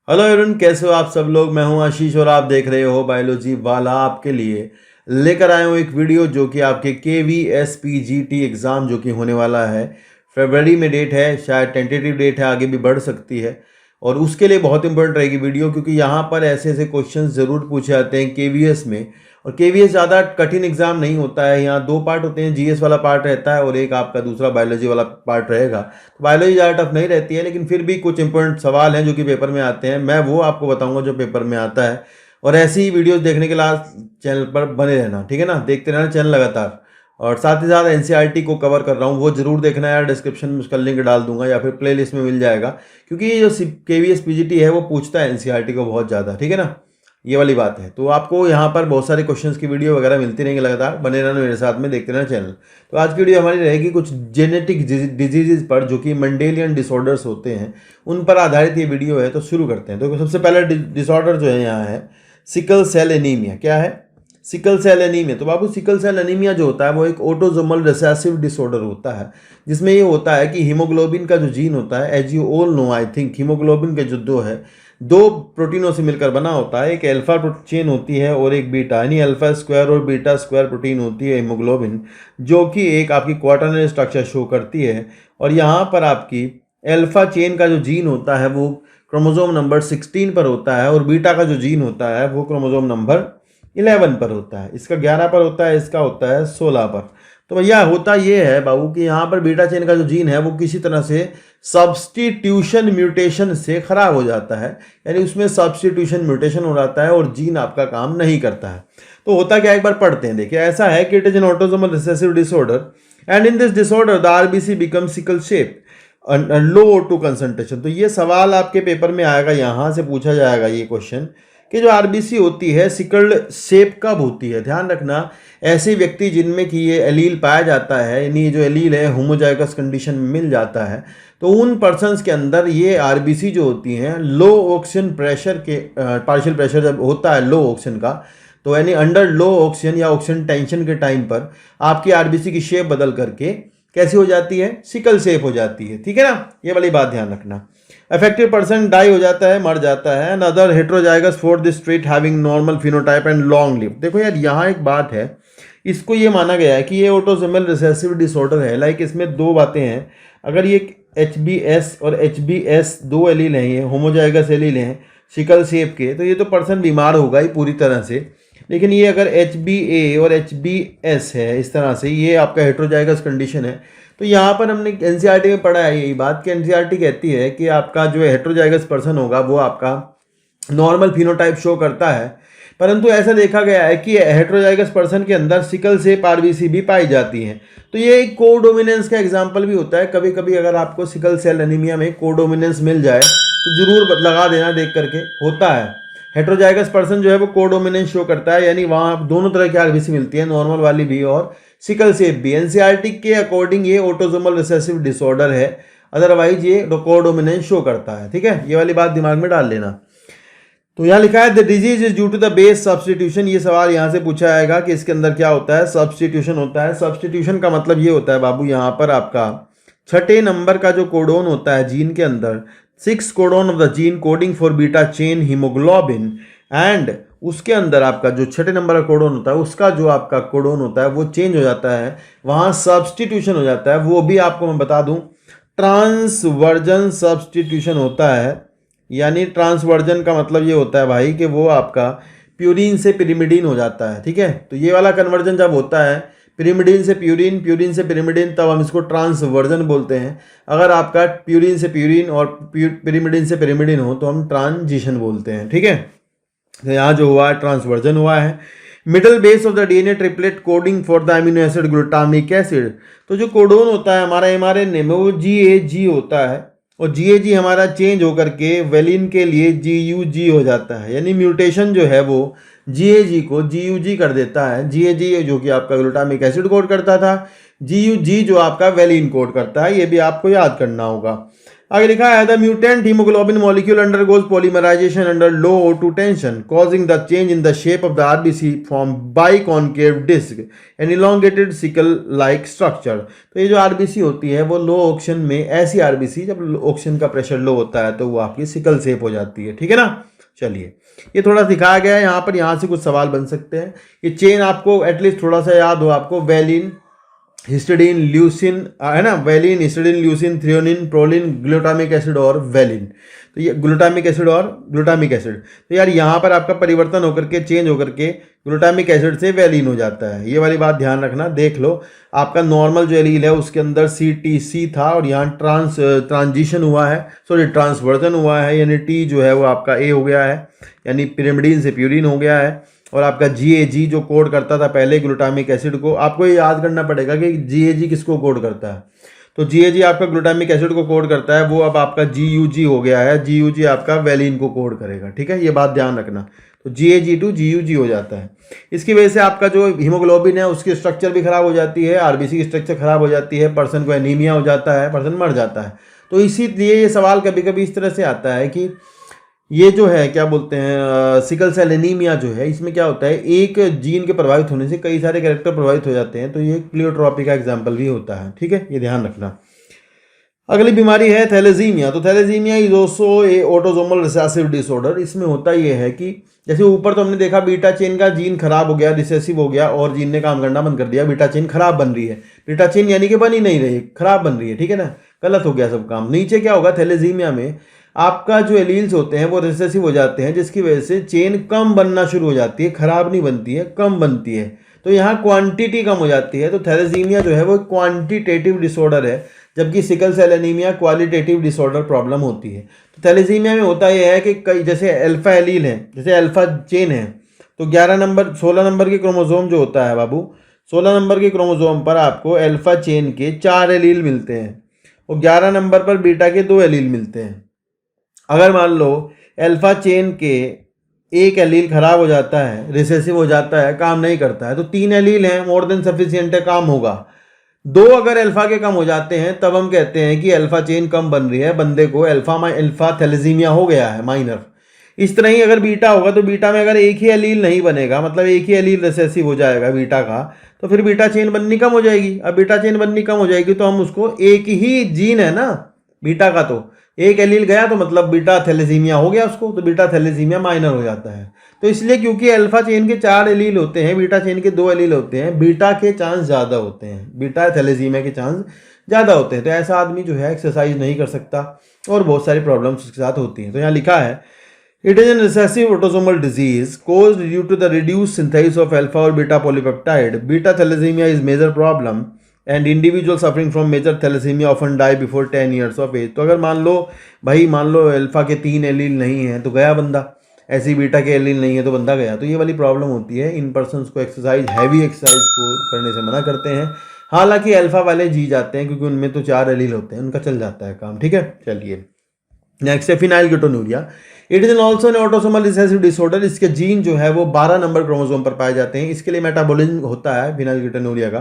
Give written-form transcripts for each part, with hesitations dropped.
Hello everyone, कैसे हो आप सब लोग। मैं हूं आशीष और आप देख रहे हो बायोलॉजी वाला। आपके लिए लेकर आया हूं एक वीडियो जो कि आपके KVSPGT एग्ज़ाम जो कि होने वाला है। फरवरी में डेट है, शायद टेंटेटिव डेट है, आगे भी बढ़ सकती है। और उसके लिए बहुत इंपॉर्टेंट रहेगी वीडियो, क्योंकि यहाँ पर ऐसे ऐसे क्वेश्चंस ज़रूर पूछे जाते हैं KVS में। और KVS ज़्यादा कठिन एग्जाम नहीं होता है। यहाँ दो पार्ट होते हैं, GS वाला पार्ट रहता है और एक आपका दूसरा बायोलॉजी वाला पार्ट रहेगा। तो बायोलॉजी ज़्यादा टफ नहीं रहती है, लेकिन फिर भी कुछ इंपॉर्टेंट सवाल हैं जो कि पेपर में आते हैं। मैं वो आपको बताऊंगा जो पेपर में आता है। और ऐसी ही वीडियोस देखने के लिए चैनल पर बने रहना, ठीक है ना। देखते रहना चैनल लगातार। और साथ ही साथ NCERT को कवर कर रहा हूँ, वो जरूर देखना यार। डिस्क्रिप्शन में उसका लिंक डाल दूंगा या फिर प्लेलिस्ट में मिल जाएगा, क्योंकि ये जो KVS PGT है वो पूछता है NCERT को बहुत ज़्यादा, ठीक है ना। ये वाली बात है। तो आपको यहाँ पर बहुत सारे क्वेश्चंस की वीडियो वगैरह मिलती रहेंगी लगातार। बने रहना मेरे साथ में, देखते रहना चैनल। तो आज की वीडियो हमारी रहेगी कुछ जेनेटिक डिजीजेज पर, जो कि मेंडेलियन डिसऑर्डर्स होते हैं, उन पर आधारित ये वीडियो है। तो शुरू करते हैं। तो सबसे पहला डिसऑर्डर जो है यहाँ है सिकल सेल एनीमिया। क्या है सिकल सेल एनीमिया? तो बाबू, सिकल सेल एनीमिया जो होता है वो एक ऑटोसोमल रिसेसिव डिसऑर्डर होता है, जिसमें ये होता है कि हीमोग्लोबिन का जो जीन होता है, as you all know I think, haemoglobin के जो दो प्रोटीनों से मिलकर बना होता है। एक अल्फा चेन होती है और एक बीटा, यानी अल्फा स्क्वायर और बीटा स्क्वायर प्रोटीन होती है हीमोग्लोबिन, जो कि एक आपकी क्वाटरनरी स्ट्रक्चर शो करती है। और यहाँ पर आपकी अल्फा चेन का जो जीन होता है वो क्रोमोसोम नंबर 16 पर होता है, और बीटा का जो जीन होता है वो क्रोमोसोम नंबर 11 पर होता है। इसका 11 पर होता है, इसका होता है 16 पर। तो भैया होता ये है बाबू कि यहाँ पर बीटा चेन का जो जीन है वो किसी तरह से सब्सटीट्यूशन म्यूटेशन से खराब हो जाता है, यानी उसमें सब्सटीट्यूशन म्यूटेशन हो जाता है और जीन आपका काम नहीं करता है। तो होता क्या, एक बार पढ़ते हैं। देखिए, ऐसा है कि it is N autosomal recessive disorder and in this disorder the RBC become sickle shape low O2 concentration. तो ये सवाल आपके पेपर में आएगा, यहाँ से पूछा जाएगा ये क्वेश्चन कि जो RBC होती है सिकल्ड शेप कब होती है। ध्यान रखना, ऐसे व्यक्ति जिनमें कि ये एलील पाया जाता है, यानी जो एलील है होमोजाइगस कंडीशन में मिल जाता है, तो उन पर्सन्स के अंदर ये RBC जो होती हैं लो ऑक्सीजन प्रेशर के पार्शियल प्रेशर जब होता है लो ऑक्सीजन का, तो यानी अंडर लो ऑक्सीजन या ऑक्सीजन टेंशन के टाइम पर आपकी RBC की शेप बदल करके कैसी हो जाती है, सिकल शेप हो जाती है, ठीक है ना। ये वाली बात ध्यान रखना। अफेक्टेड पर्सन डाई हो जाता है, मर जाता है। And other heterozygous for this trait having normal phenotype and long live. देखो यार, यहाँ एक बात है, इसको ये माना गया है कि ये ऑटोसोमल रिसेसिव डिसऑर्डर है। लाइक इसमें दो बातें हैं। अगर ये HBS और HBS दो एलील हैं, ये होमोजाइगस एलील हैं सिकल शेप के, तो ये तो पर्सन बीमार होगा ही पूरी तरह से। लेकिन ये अगर HBA और HBS है, इस तरह से ये आपका हेट्रोजाइगस कंडीशन है, तो यहाँ पर हमने NCERT में पढ़ा है यही बात कि NCERT कहती है कि आपका जो हेट्रोजाइगस पर्सन होगा वो आपका नॉर्मल फिनोटाइप शो करता है। परंतु ऐसा देखा गया है कि हेट्रोजाइगस पर्सन के अंदर सिकल शेप RBC भी पाई जाती हैं। तो ये एक कोडोमिनेंस का एग्जाम्पल भी होता है। कभी कभी अगर आपको सिकल सेल एनीमिया में कोडोमिनेंस मिल जाए तो जरूर लगा देना, देख करके होता है। हेट्रोजाइगस पर्सन जो है वो कोडोमिनेंस शो करता है, यानी वहाँ दोनों तरह की RBC मिलती है, नॉर्मल वाली भी और सिकल शेप भी। NCERT के अकॉर्डिंग ये ऑटोसोमल रिसेसिव डिसऑर्डर है, अदरवाइज ये कोडोमिनेंस शो करता है, ठीक है। ये वाली बात दिमाग में डाल लेना। तो यहाँ लिखा है the disease is due to the base substitution. ये सवाल यहाँ से पूछा जाएगा कि इसके अंदर क्या होता है, सब्सटीट्यूशन होता है। सब्सटीट्यूशन का मतलब ये होता है बाबू, यहाँ पर आपका 6 नंबर का जो कोडोन होता है जीन के अंदर, 6 codon of the gene coding for beta chain haemoglobin, and उसके अंदर आपका जो 6 नंबर का कोडोन होता है उसका जो आपका कोडोन होता है वो चेंज हो जाता है, वहाँ सब्सटीट्यूशन हो जाता है। वो भी आपको मैं बता दूँ, ट्रांसवर्जन सब्सटीट्यूशन होता है। यानी ट्रांसवर्जन का मतलब ये होता है भाई कि वो आपका प्यूरिन से पिरिमिडीन हो जाता है, ठीक है। तो ये वाला कन्वर्जन जब होता है पिरिमिडीन से प्यूरिन, प्यूरिन से पिरिमिडीन, तब हम इसको ट्रांसवर्जन बोलते हैं। अगर आपका प्यूरिन से प्यूरिन और पिरिमिडीन से पिरिमिडीन हो तो हम ट्रांजिशन बोलते हैं, ठीक है। तो यहाँ जो हुआ है ट्रांसवर्जन हुआ है। Middle base of the DNA triplet coding for the amino acid glutamic acid. तो जो कोडोन होता है हमारा mRNA में वो GAG होता है, और GAG हमारा चेंज होकर के वेलिन के लिए GUG हो जाता है, यानी म्यूटेशन जो है वो GAG को GUG कर देता है। GAG जो कि आपका ग्लूटामिक एसिड कोड करता था, GUG जो आपका वेलिन कोड करता है। ये भी आपको याद करना होगा। आगे लिखा है the mutant haemoglobin molecule undergoes polymerisation under low O2 tension causing the change in the shape of the RBC from biconcave disc and elongated sickle like structure. तो ये जो आरबीसी होती है वो लो ऑक्सीजन में, ऐसी आरबीसी जब ऑक्सीजन का प्रेशर लो होता है तो वो आपकी सिकल शेप हो जाती है, ठीक है ना। चलिए ये थोड़ा दिखाया गया है यहाँ पर, यहाँ से कुछ सवाल बन सकते हैं। ये चेन आपको एटलीस्ट थोड़ा सा याद हो आपको, वेलिन, हिस्टिडीन, ल्यूसिन, है ना, valine, histidine, leucine, threonine, proline, glutamic acid और वेलिन। तो ये ग्लूटामिक एसिड और ग्लूटामिक एसिड, तो यार यहाँ पर आपका परिवर्तन होकर के, चेंज होकर के ग्लूटामिक एसिड से वेलिन हो जाता है। ये वाली बात ध्यान रखना। देख लो आपका नॉर्मल जो एलील है उसके अंदर CTC था और यहाँ ट्रांजिशन हुआ है, सॉरी ट्रांसवर्जन हुआ है, यानी T जो है वो आपका A हो गया है, यानी पिरिमिडीन से प्यूरिन हो गया है। और आपका GAG जो कोड करता था पहले ग्लूटामिक एसिड को, आपको ये याद करना पड़ेगा कि GAG किसको कोड करता है। तो GAG आपका ग्लूटामिक एसिड को कोड करता है, वो अब आपका GUG हो गया है, GUG आपका वेलिन को कोड करेगा, ठीक है, ये बात ध्यान रखना। तो GAG टू GUG हो जाता है। इसकी वजह से आपका जो हीमोग्लोबिन है उसकी स्ट्रक्चर भी खराब हो जाती है, आरबीसी की स्ट्रक्चर खराब हो जाती है, पर्सन को एनीमिया हो जाता है, पर्सन मर जाता है। तो इसीलिए ये सवाल कभी कभी इस तरह से आता है कि ये जो है क्या बोलते हैं सिकल सेल एनीमिया जो है, इसमें क्या होता है, एक जीन के प्रभावित होने से कई सारे कैरेक्टर प्रभावित हो जाते हैं। तो ये प्लियोट्रॉपी का एग्जाम्पल भी होता है, ठीक है, ये ध्यान रखना। अगली बीमारी है थैलेसीमिया। तो thalassaemia is also a autosomal recessive disorder. इसमें होता ये है कि जैसे ऊपर तो हमने देखा बीटा चेन का जीन खराब हो गया, रिसेसिव हो गया और जीन ने काम करना बंद कर दिया, बीटा चेन खराब बन रही है। बीटा चेन यानी कि बन ही नहीं रही, खराब बन रही है, ठीक है ना, गलत हो गया सब काम। नीचे क्या होगा, थैलेसीमिया में आपका जो एलील्स होते हैं वो रिसेसिव हो जाते हैं, जिसकी वजह से चेन कम बनना शुरू हो जाती है, खराब नहीं बनती है, कम बनती है। तो यहाँ क्वांटिटी कम हो जाती है। तो थैलेसीमिया जो है वो क्वांटिटेटिव डिसऑर्डर है, जबकि sickle cell anaemia qualitative disorder problem होती है। तो थैलेसीमिया में होता यह है कि कई जैसे अल्फा एलील है, जैसे अल्फा चेन है, तो 16 नंबर के क्रोमोसोम जो होता है बाबू, 16 नंबर के क्रोमोसोम पर आपको अल्फा चेन के 4 एलील मिलते हैं और 11 नंबर पर बीटा के 2 एलील मिलते हैं। अगर मान लो अल्फा चेन के एक एलील खराब हो जाता है, रिसेसिव हो जाता है, काम नहीं करता है, तो 3 एलील हैं, मोर देन सफिशिएंट है, काम होगा। 2 अगर अल्फा के कम हो जाते हैं तब हम कहते हैं कि अल्फा चेन कम बन रही है, बंदे को अल्फा थैलेसीमिया हो गया है माइनर। इस तरह ही अगर बीटा होगा तो बीटा में अगर एक ही एलील नहीं बनेगा, मतलब एक ही एलील रिसेसिव हो जाएगा बीटा का, तो फिर बीटा चेन बननी कम हो जाएगी। अब बीटा चेन बननी कम हो जाएगी तो हम उसको, एक ही जीन है ना बीटा का, तो एक एलील गया तो मतलब बीटा थैलेसीमिया हो गया उसको, तो बीटा थैलेसीमिया माइनर हो जाता है। तो इसलिए क्योंकि अल्फा चेन के 4 एलील होते हैं, बीटा चेन के 2 एलील होते हैं, बीटा के चांस ज़्यादा होते हैं, बीटा थैलेसीमिया के चांस ज़्यादा होते हैं। तो ऐसा आदमी जो है एक्सरसाइज नहीं कर सकता और बहुत सारी प्रॉब्लम्स उसके साथ होती हैं। तो यहाँ लिखा है it is an recessive autosomal disease caused due to the reduce synthesis of alpha और beta polypeptide. Beta thalassaemia is major problem and individual suffering from major thalassaemia often die before 10 years of age. तो अगर मान लो alpha के 3 allele नहीं है तो गया बंदा, ऐसी बीटा के एलील नहीं है तो बंदा गया। तो ये वाली प्रॉब्लम होती है। इन पर्सनस को एक्सरसाइज, हैवी एक्सरसाइज को करने से मना करते हैं। हालांकि अल्फा वाले जी जाते हैं क्योंकि उनमें तो 4 एलील होते हैं, उनका चल जाता है काम, ठीक है। चलिए नेक्स्ट है phenylketonuria. It is N also an autosomal recessive disorder. इसके जीन जो है वो 12 नंबर क्रोमोसोम पर पाए जाते हैं। इसके लिए मेटाबॉलिज्म होता है फिनाइलकेटोन्यूरिया का,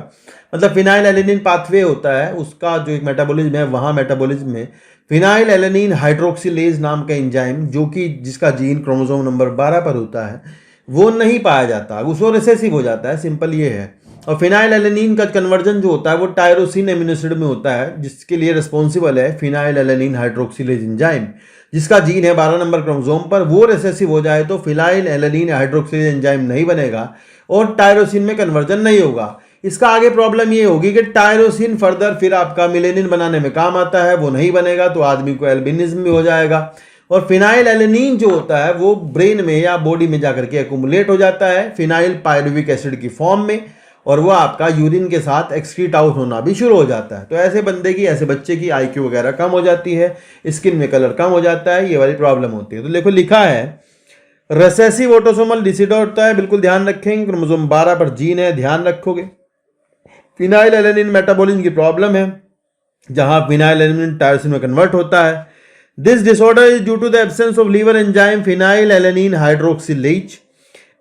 मतलब फिनाइल एलेनिन पाथवे होता है, उसका जो एक मेटाबॉलिज्म है, वहाँ मेटाबॉलिज्म में फिनाइल एलेनिन हाइड्रोक्सिलेज नाम का एंजाइम, जो कि जिसका जीन क्रोमोसोम नंबर 12 पर होता है, वो नहीं पाया जाता, उसको रिसेसिव हो जाता है, सिंपल ये है। और फिनाइल एलेनिन का कन्वर्जन जो होता है वो टायरोसिन एमिनो एसिड में होता है, जिसके लिए रिस्पॉन्सिबल है फिनाइल एलेनिन हाइड्रोक्सिलेज एंजाइम, जिसका जीन है 12 नंबर क्रोमोसोम पर। वो रिसेसिव हो जाए तो फिनाइल एलेनिन हाइड्रोक्सिलेज एंजाइम नहीं बनेगा और टायरोसिन में कन्वर्जन नहीं होगा। इसका आगे प्रॉब्लम ये होगी कि टायरोसिन फर्दर फिर आपका मिलेनिन बनाने में काम आता है, वो नहीं बनेगा तो आदमी को एल्बिनिज्म भी हो जाएगा। और फिनाइल एलेनिन जो होता है वो ब्रेन में या बॉडी में जाकर के एक्यूमुलेट हो जाता है फिनाइल पायरुविक एसिड की फॉर्म में, और वो आपका यूरिन के साथ एक्सक्रीट आउट होना भी शुरू हो जाता है। तो ऐसे बंदे की, ऐसे बच्चे की IQ वगैरह कम हो जाती है, स्किन में कलर कम हो जाता है, ये वाली प्रॉब्लम होती है। तो देखो लिखा है रेसेसिव ऑटोसोमल डिसऑर्डर होता है, बिल्कुल ध्यान रखेंगे, क्रोमोसोम 12 पर जीन है, ध्यान रखोगे। फिनाइल एलेनिन मेटाबॉलिज्म की प्रॉब्लम है, जहां फिनाइल एलेनिन टायरोसिन में कन्वर्ट होता है। This disorder is due to the absence of liver enzyme phenylalanine hydroxylase,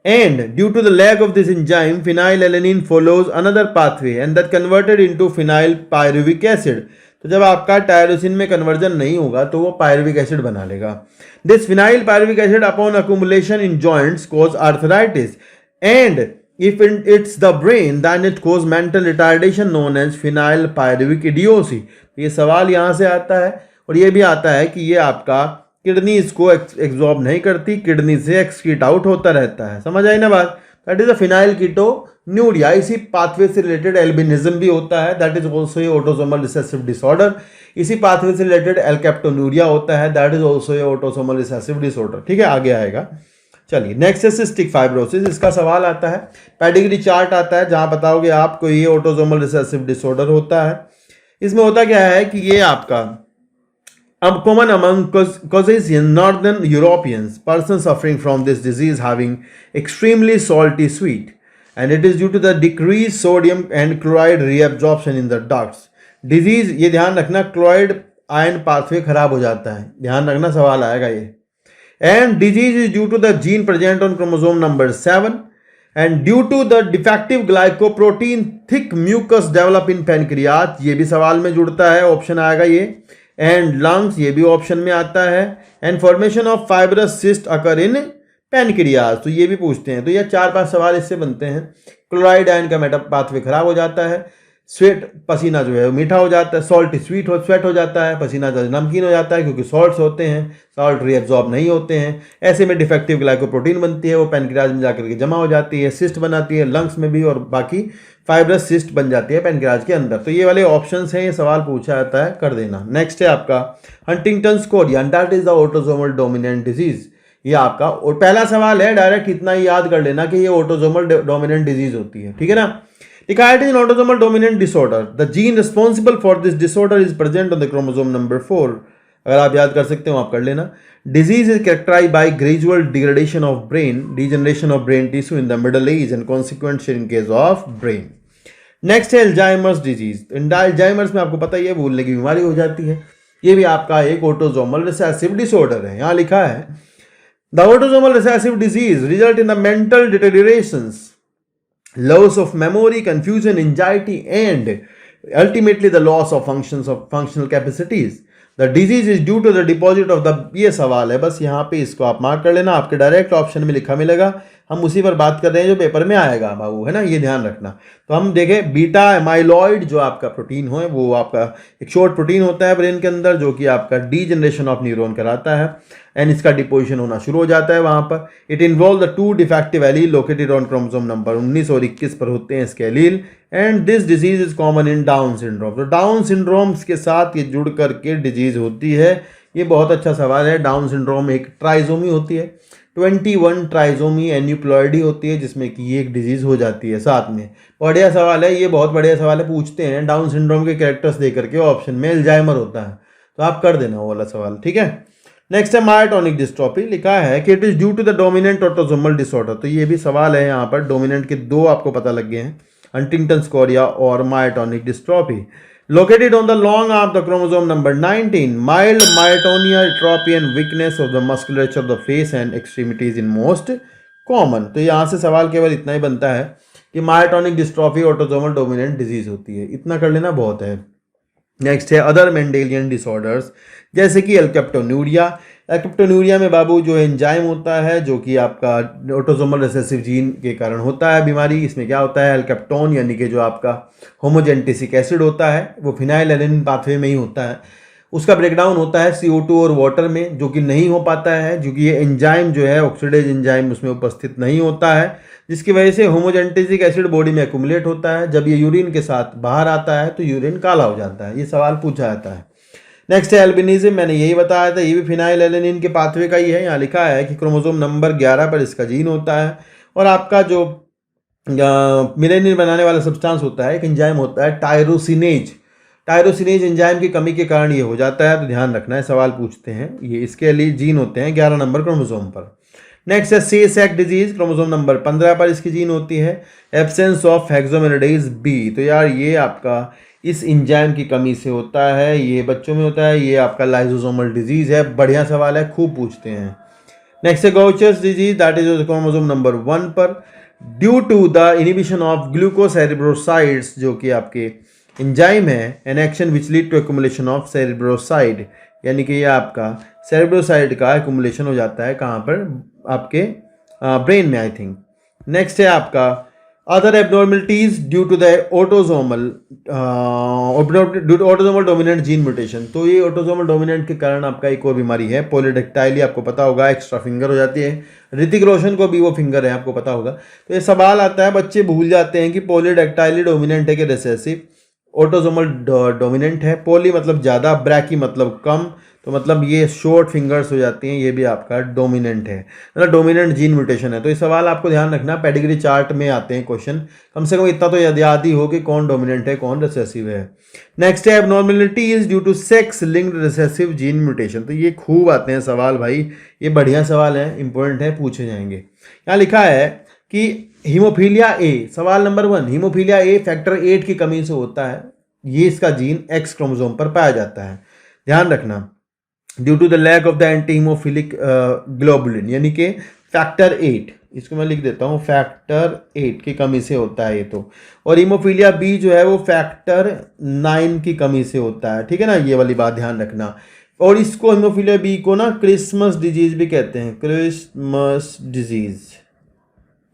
and due to the lack of this enzyme phenylalanine follows another pathway and that converted into phenyl pyruvic acid। तो जब आपका tyrosine में conversion नहीं होगा तो वो pyruvic acid बना लेगा। This phenyl pyruvic acid upon accumulation in joints cause arthritis and if it's the brain then it cause mental retardation known as phenyl pyruvic idiocy। ये सवाल यहाँ से आता है और ये भी आता है कि ये आपका किडनी इसको एब्जॉर्ब नहीं करती, किडनी से एक्सक्रीट आउट होता रहता है। समझ आई ना बात? That is a phenyl ketonuria. इसी पाथवे से रिलेटेड एल्बिनिज्म भी होता है, that is also a autosomal recessive disorder. इसी पाथवे से रिलेटेड एल्केप्टोन्यूरिया होता है, that is also a autosomal recessive disorder. ठीक है, आगे आएगा। चलिए नेक्स्ट है सिस्टिक फाइब्रोसिस। इसका सवाल आता है, पेडिग्री चार्ट आता है जहां बताओगे आपको ये ऑटोसोमल रिसेसिव डिसऑर्डर होता है। इसमें होता क्या है कि ये आपका अब common among Caucasian Northern Europeans, persons suffering from this disease having extremely salty sweet, and it is due to the decreased sodium and chloride reabsorption in the ducts. Disease ये ध्यान रखना, क्लोराइड आयन पाथवे खराब हो जाता है, ध्यान रखना, सवाल आएगा ये। And disease is due to the gene present on chromosome number 7 and due to the defective glycoprotein thick mucus develop in pancreas। ये भी सवाल में जुड़ता है, ऑप्शन आएगा ये। And lungs, ये भी ऑप्शन में आता है। And formation of fibrous cyst occur in pancreas, तो ये भी पूछते हैं। तो ये 4-5 सवाल इससे बनते हैं। क्लोराइड आयन का मेटा पाथवे खराब हो जाता है, स्वेट पसीना जो है वो मीठा हो जाता है, सॉल्ट स्वेट हो जाता है, पसीना जो नमकीन हो जाता है क्योंकि सॉल्ट्स होते हैं, सॉल्ट रीअब्जॉर्ब नहीं होते हैं। ऐसे में डिफेक्टिव ग्लाइकोप्रोटीन बनती है, वो पैनक्रियाज में जाकर के जमा हो जाती है, सिस्ट बनाती है लंग्स में भी, और बाकी फाइब्रस सिस्ट बन जाती है पैनक्रियाज के अंदर। तो ये वाले ऑप्शंस हैं, ये सवाल पूछा जाता है, कर देना। नेक्स्ट है आपका Huntington's Korea, that is the autosomal dominant disease. ये आपका और पहला सवाल है, डायरेक्ट इतना ही याद कर लेना कि ये ऑटोसोमल डोमिनेंट डिजीज होती है। ठीक है ना। लिखा है in autosomal dominant disorder, the gene responsible for this disorder is present on the chromosome number 4। अगर आप याद कर सकते हो आप कर लेना। Disease is characterise by gradual degradation of brain, degeneration of brain tissue in the middle age and consequent shrinkage of brain. Next है अल्जाइमर्स डिजीज। अल्जाइमर्स में आपको पता ही है भूलने की बीमारी हो जाती है, ये भी आपका एक ऑटोसोमल रिसेसिव डिसऑर्डर है। यहाँ लिखा है the autosomal recessive disease result in the mental deteriorations, loss of memory, confusion, anxiety, and ultimately the loss of functional capacities. The disease is due to the deposit of the, ये सवाल है, बस यहाँ पे इसको आप मार्क कर लेना, आपके डायरेक्ट ऑप्शन में लिखा मिलेगा। हम उसी पर बात कर रहे हैं जो पेपर में आएगा बाबू, है ना, ये ध्यान रखना। तो हम देखें बीटा एमाइलॉइड जो आपका प्रोटीन हो, वो आपका एक शॉर्ट प्रोटीन होता है ब्रेन के अंदर जो कि आपका डीजनरेशन ऑफ न्यूरॉन कराता है एंड इसका डिपोजिशन होना शुरू हो जाता है वहाँ पर। It involve the 2 defective allele located on chromosome number 19 और 21 पर होते हैं इसके allele, and this disease is common in down syndrome. तो डाउन सिंड्रोम्स के साथ ये जुड़ करके डिजीज होती है। ये बहुत अच्छा सवाल है। डाउन सिंड्रोम एक ट्राइजोमी होती है, 21 ट्राइजोमी एन्यूप्लॉइडी होती है जिसमें कि ये एक डिजीज हो जाती है साथ में। बढ़िया सवाल है ये, बहुत बढ़िया सवाल है। पूछते हैं डाउन सिंड्रोम के कैरेक्टर्स दे करके ऑप्शन में अल्जाइमर होता है, तो आप कर देना वो वाला सवाल। ठीक है। नेक्स्ट है मायोटोनिक डिस्ट्रोफी। लिखा है कि it is due to the dominant autosomal disorder. तो ये भी सवाल है यहाँ पर, डोमिनेंट के 2 आपको पता लग गए हैं, हंटिंगटन्स कोरिया और myotonic dystrophy. Located on the long arm of the chromosome number 19, mild myotonia, atrophy and weakness of the musculature of the face and extremities in most common। तो यहाँ से सवाल केवल इतना ही बनता है कि myotonic dystrophy autosomal dominant disease होती है, इतना कर लेना बहुत है। नेक्स्ट है अदर मेंडेलियन डिसऑर्डर्स, जैसे कि एल्केप्टोन्यूरिया। एल्केप्टोन्यूरिया में बाबू जो एंजाइम होता है जो कि आपका ऑटोसोमल रिसेसिव जीन के कारण होता है बीमारी। इसमें क्या होता है, एल्केप्टोन यानी कि जो आपका होमोजेंटिसिक एसिड होता है वो फिनाइलएलेनिन पाथवे में ही होता है, उसका ब्रेकडाउन होता है CO2 और वाटर में, जो कि नहीं हो पाता है क्योंकि ये एंजाइम जो है ऑक्सीडेज एंजाइम उसमें उपस्थित नहीं होता है, जिसकी वजह से होमोजेंटिसिक एसिड बॉडी में एक्यूमुलेट होता है। जब ये यूरिन के साथ बाहर आता है तो यूरिन काला हो जाता है। ये सवाल पूछा जाता है। नेक्स्ट है एल्बिनिज्म, मैंने यही बताया था, ये भी फिनाइलएलेनिन के पाथवे का ही है। यहाँ लिखा है कि क्रोमोसोम नंबर 11 पर इसका जीन होता है, और आपका जो मिलेनिन बनाने वाला सब्सटेंस होता है, एक एंजाइम होता है टायरोसिनेज। टायरोसिनेज एंजाइम की कमी के कारण ये हो जाता है, तो ध्यान रखना है, सवाल पूछते हैं। ये इसके लिए जीन होते हैं 11 नंबर क्रोमोसोम पर। नेक्स्ट है सेक डिजीज, क्रोमोसोम नंबर 15 पर इसकी जीन होती है। एब्सेंस ऑफ हेक्सोमेनिडेज बी, तो यार ये आपका इस एंजाइम की कमी से होता है, ये बच्चों में होता है, ये आपका लाइसोसोमल डिजीज है। बढ़िया सवाल है, खूब पूछते हैं। नेक्स्ट है Gaucher's disease, that is chromosome number 1 पर due to the inhibition of glucocerebrosides, जो कि आपके एंजाइम है an action which lead to accumulation of cerebroside, यानी कि ये आपका सेरेब्रोसाइड का एक्युमुलेशन हो जाता है कहाँ पर, आपके ब्रेन में आई थिंक। नेक्स्ट है आपका other abnormalities due to the autosomal dominant gene mutation. तो ये ऑटोसोमल डोमिनेंट के कारण आपका एक और बीमारी है पॉलीडेक्टाइली, आपको पता होगा, एक्स्ट्रा फिंगर हो जाती है। ऋतिक रोशन को भी वो फिंगर है, आपको पता होगा। तो ये सवाल आता है, बच्चे भूल जाते हैं कि पॉलीडेक्टाइली डोमिनेंट है कि रिसेसिव। ऑटोसोमल डोमिनेंट है, पॉली मतलब ज़्यादा, ब्रैकी मतलब कम, तो मतलब ये शॉर्ट फिंगर्स हो जाती हैं, ये भी आपका डोमिनेंट है, मतलब डोमिनेंट जीन म्यूटेशन है। तो ये सवाल आपको ध्यान रखना, पेडिग्री चार्ट में आते हैं क्वेश्चन, कम से कम इतना तो याद ही हो कि कौन डोमिनेंट है कौन रिसेसिव है। नेक्स्ट है abnormality is due to sex linked recessive gene mutation. तो ये खूब आते हैं सवाल भाई, ये बढ़िया सवाल है, इंपॉर्टेंट है, पूछे जाएंगे। यहाँ लिखा है कि हीमोफीलिया ए, सवाल नंबर 1, हीमोफीलिया ए फैक्टर 8 की कमी से होता है, ये इसका जीन एक्स क्रोमोसोम पर पाया जाता है, ध्यान रखना। Due to the lack of the anti haemophilic globulin, यानी कि फैक्टर 8, इसको मैं लिख देता हूँ, फैक्टर 8 की कमी से होता है ये तो। और हीमोफीलिया बी जो है वो फैक्टर 9 की कमी से होता है, ठीक है ना, ये वाली बात ध्यान रखना। और इसको हीमोफीलिया बी को ना क्रिसमस डिजीज भी कहते हैं, क्रिसमस डिजीज।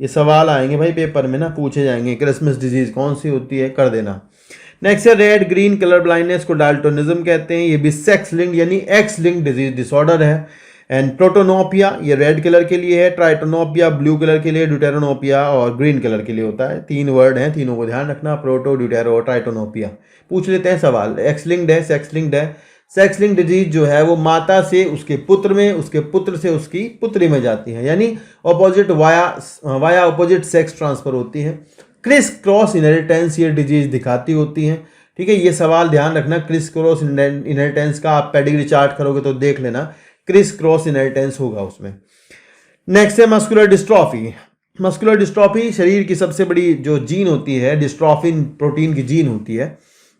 ये सवाल आएंगे भाई पेपर में ना, पूछे जाएंगे, क्रिसमस डिजीज कौन सी होती है, कर देना। नेक्स्ट है रेड ग्रीन कलर ब्लाइंडनेस को डाल्टोनिज्म कहते हैं, ये भी सेक्स लिंक्ड यानी एक्स लिंक्ड डिजीज डिसऑर्डर है। एंड प्रोटोनोपिया ये रेड कलर के लिए है, ट्राइटोनोपिया ब्लू कलर के लिए, ड्यूटेरोनोपिया और ग्रीन कलर के लिए होता है। 3 वर्ड हैं, तीनों को ध्यान रखना, प्रोटो, ड्यूटेरो और ट्राइटोनोपिया। पूछ लेते हैं सवाल, एक्स लिंक्ड है, सेक्स लिंक्ड है। सेक्स लिंक्ड डिजीज जो है वो माता से उसके पुत्र में, उसके पुत्र से उसकी पुत्री में जाती है, यानी opposite via opposite sex transfer होती है। क्रिस क्रॉस इनहेरिटेंस ये डिजीज दिखाती होती हैं, ठीक है। ये सवाल ध्यान रखना, क्रिस क्रॉस इनहेरिटेंस का आप पेडिग्री चार्ट करोगे तो देख लेना, क्रिस क्रॉस इनहेरिटेंस होगा उसमें। नेक्स्ट है मस्कुलर डिस्ट्रॉफी। मस्कुलर डिस्ट्रॉफी शरीर की सबसे बड़ी जो जीन होती है, डिस्ट्रॉफिन प्रोटीन की जीन होती है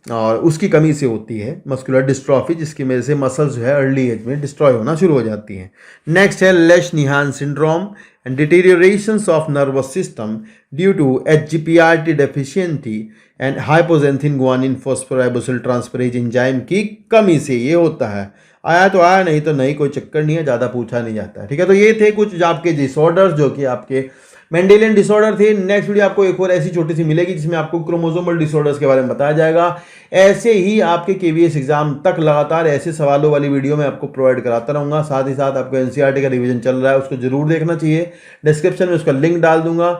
और उसकी कमी से होती है मस्कुलर डिस्ट्रॉफी, जिसकी वजह से मसल्स जो है अर्ली एज में डिस्ट्रॉय होना शुरू हो जाती हैं। नेक्स्ट है Lesch Nyhan syndrome and deteriorations of nervous system due to HGPRT deficiency and hypoxanthine guanine phosphoribosyl transferase enzyme की कमी से ये होता है। आया तो आया, नहीं तो नहीं, कोई चक्कर नहीं है, ज़्यादा पूछा नहीं जाता है, ठीक है। तो ये थे कुछ आपके डिसऑर्डर्स जो कि आपके मेंडेलियन डिसऑर्डर थे। नेक्स्ट वीडियो आपको एक और ऐसी छोटी सी मिलेगी जिसमें आपको क्रोमोसोमल डिसऑर्डर्स के बारे में बताया जाएगा। ऐसे ही आपके KVS एग्जाम तक लगातार ऐसे सवालों वाली वीडियो मैं आपको प्रोवाइड कराता रहूँगा। साथ ही साथ आपको NCERT का रिवीजन चल रहा है, उसको जरूर देखना चाहिए, डिस्क्रिप्शन में उसका लिंक डाल दूंगा,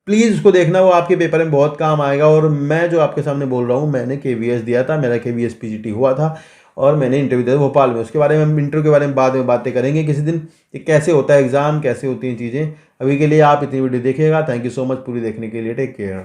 प्लीज़ उसको देखना, वो आपके पेपर में बहुत काम आएगा। और मैं जो आपके सामने बोल रहा हूँ, मैंने KVS दिया था, मेरा KVS PGT हुआ था और मैंने इंटरव्यू दिया था भोपाल में। उसके बारे में हम इंटरव्यू के बारे में बाद में बातें करेंगे किसी दिन, कि कैसे होता है एग्ज़ाम, कैसे होती हैं चीज़ें। अभी के लिए आप इतनी वीडियो देखिएगा। थैंक यू सो मच पूरी देखने के लिए, टेक केयर।